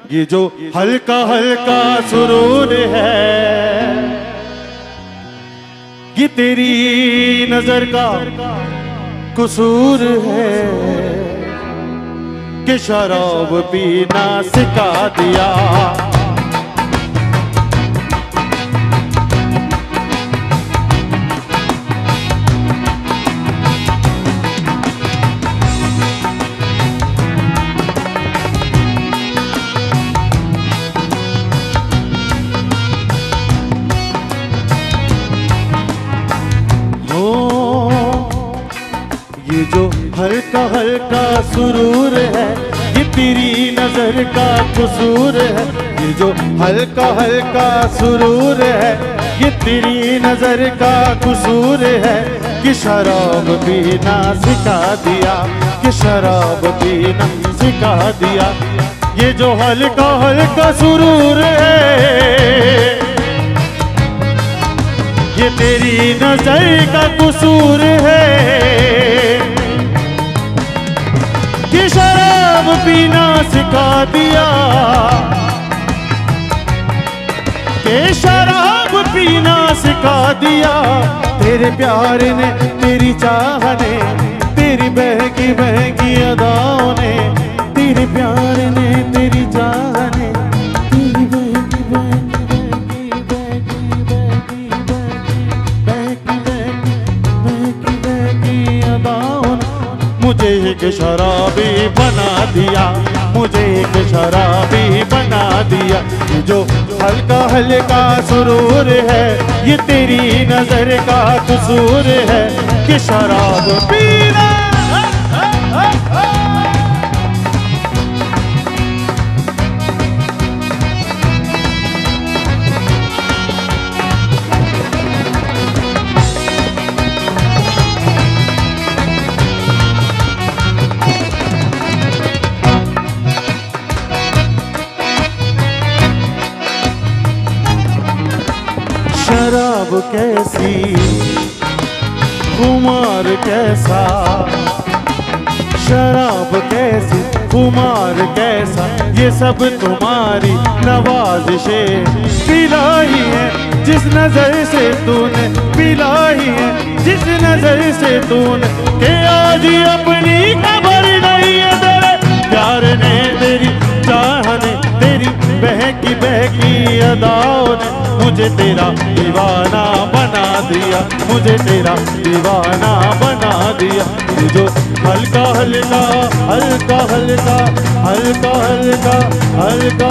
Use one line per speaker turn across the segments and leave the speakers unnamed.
ये जो हल्का हल्का सुरूर है, ये तेरी नजर का कसूर है कि शराब पीना सिखा दिया। ये जो हल्का हल्का सुरूर है, ये तेरी नजर का कसूर है। ये जो हल्का हल्का सुरूर है, ये तेरी नजर का कसूर है कि शराब पीना सिखा दिया, कि शराब पीना सिखा दिया। ये जो हल्का हल्का सुरूर है, ये तेरी नजर का कसूर है कि शराब पीना सिखा दिया, कि शराब पीना सिखा दिया। तेरे प्यार ने, तेरी चाह ने, तेरी बहकी बहकी अदाओं ने, तेरे प्यार ने, तेरी चाह ने, तेरी बहकी बहकी बहकी अदाओं ने मुझे एक शराबी बना दिया, मुझे एक शराबी बना दिया। ये जो हल्का हल्का सुरूर है, ये तेरी नजर का कसूर है कि शराब पीना। शराब कैसी, खुमार कैसा, शराब कैसी, खुमार कैसा, ये सब तुम्हारी नवाज़िशें पिलाई है। जिस नजर से तूने पिलाई है, जिस नजर से तूने, के आज अपनी खबर नहीं है तेरे प्यार ने, तेरी चाह ने, तेरी बहकी बहकी अदाओं ने मुझे तेरा दीवाना बना दिया, मुझे तेरा दीवाना बना दिया। ये जो हल्का हल्का हल्का हल्का हल्का हल्का हल्का हल्का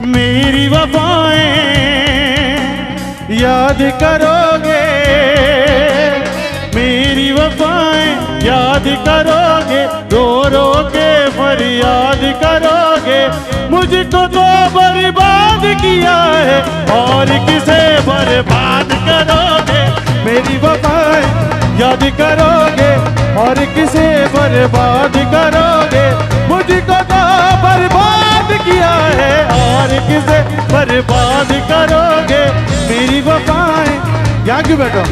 मेरी वफाएं याद करोगे, मेरी वफाएं याद करोगे, रो रो के फरियाद करोगे। मुझको तो बर्बाद किया है और किसे बर्बाद करोगे। मेरी वफाएं याद करोगे और किसे बर्बाद करोगे। मुझको तो बर्बाद किया है और किसे बर्बाद करोगे। मेरी वफाएं क्या क्यों बैठो।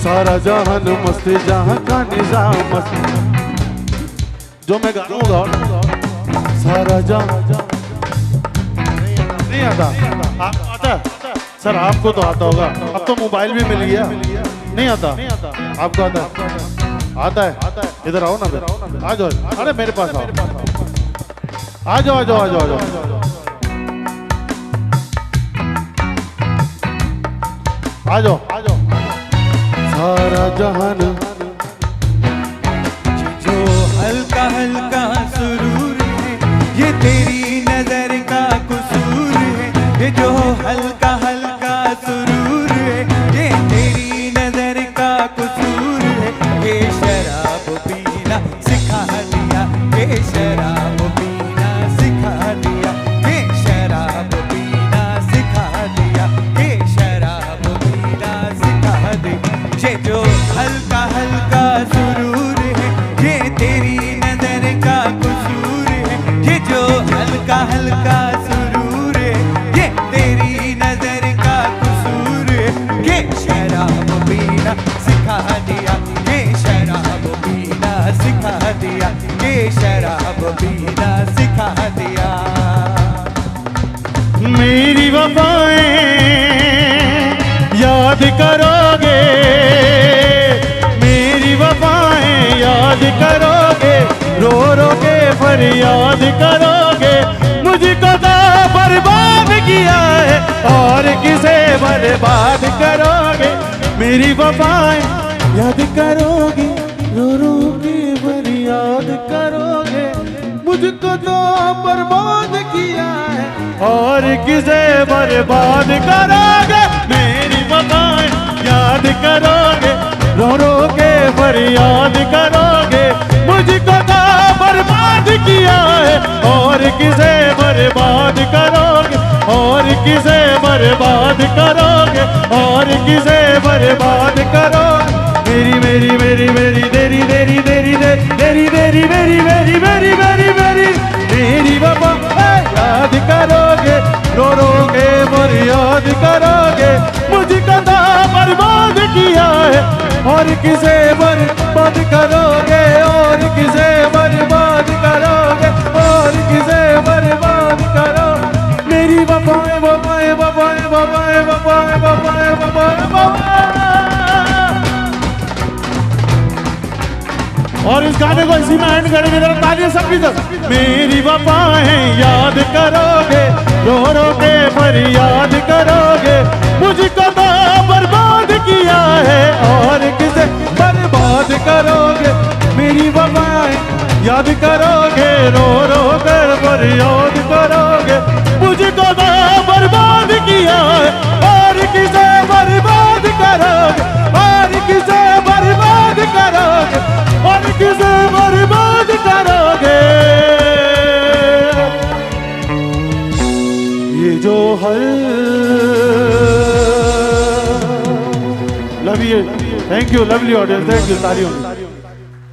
सारा जहान मस्त, जहां का निजाम मस्त, जो मैं गाऊंगा सारा जहां नहीं आता। आता सर, आपको तो आता होगा, अब तो मोबाइल भी मिल गया। नहीं आता आपको? आता है। इधर आओ ना, आ जाओ। अरे मेरे पास आओ, आ जाओ आ जाओ आ जाओ आ जाओ आ जाओ आ जाओ। सारा जहान
जो हल्का हल्का सुरूर है, ये तेरी नजर का कसूर है। ये जो हल्का हल्का सुरूर है, ये तेरी नजर का कसूर है। ये शराब पीना सिखा दिया, ये शराब पीना सिखा दिया, ये शराब पीना सिखा दिया, ये शराब पीना सिखा दिया। ये जो हल्का हल्का सुरूर है, ये तेरी नजर का कसूर है। ये जो हल्का हल्का सुरूर है, ये तेरी नजर का कसूर है। ये शराब पीना सिखा
वफाएं याद करोगे, मेरी वफाएं याद करोगे, रो रो के फरियाद करोगे। मुझको तो बर्बाद किया है और किसे बर्बाद करोगे। मेरी वफाएं याद करोगे, रो रो के फरियाद करोगे। मुझको तो बर्बाद किया है और किसे बर्बाद करोगे। मेरी वफाएं याद करोगे, रो रो के फरियाद करोगे। मुझको तो बर्बाद किया है और किसे बर्बाद करोगे, और किसे बर्बाद करोगे, और किसे बर्बाद करोगे। मेरी मेरी मेरी मेरी तेरी तेरी तेरी तेरी तेरी मेरी मेरी मेरी मेरी मेरी मेरी वफा याद करोगे, रो रो के फरियाद करोगे। मुझको तो बर्बाद किया है और किसे बर्बाद करोगे, और किसे बर्बाद करोगे, और किसे बर्बाद करोगे। मेरी वफाएं वफाएं वफाएं वफाएं वफाएं वफाएं वफाएं वफाएं। और इस गाने को इसी में एंड करेंगे, जरा तालियां सबकी तरफ। मेरी वफाएं याद करोगे, रो रो के फरियाद करोगे। मुझको तो बर्बाद किया है और किसे बर्बाद करोगे। मेरी वफाएं याद करोगे, रो रो कर फरियाद करोगे। मुझको तो बर्बाद किया है और किसे बर्बाद करोगे, और किसे बर्बाद करोगे, और किसे बर्बाद करोगे। ये जो हर love you, thank you, lovely audience, thank you, तालियों।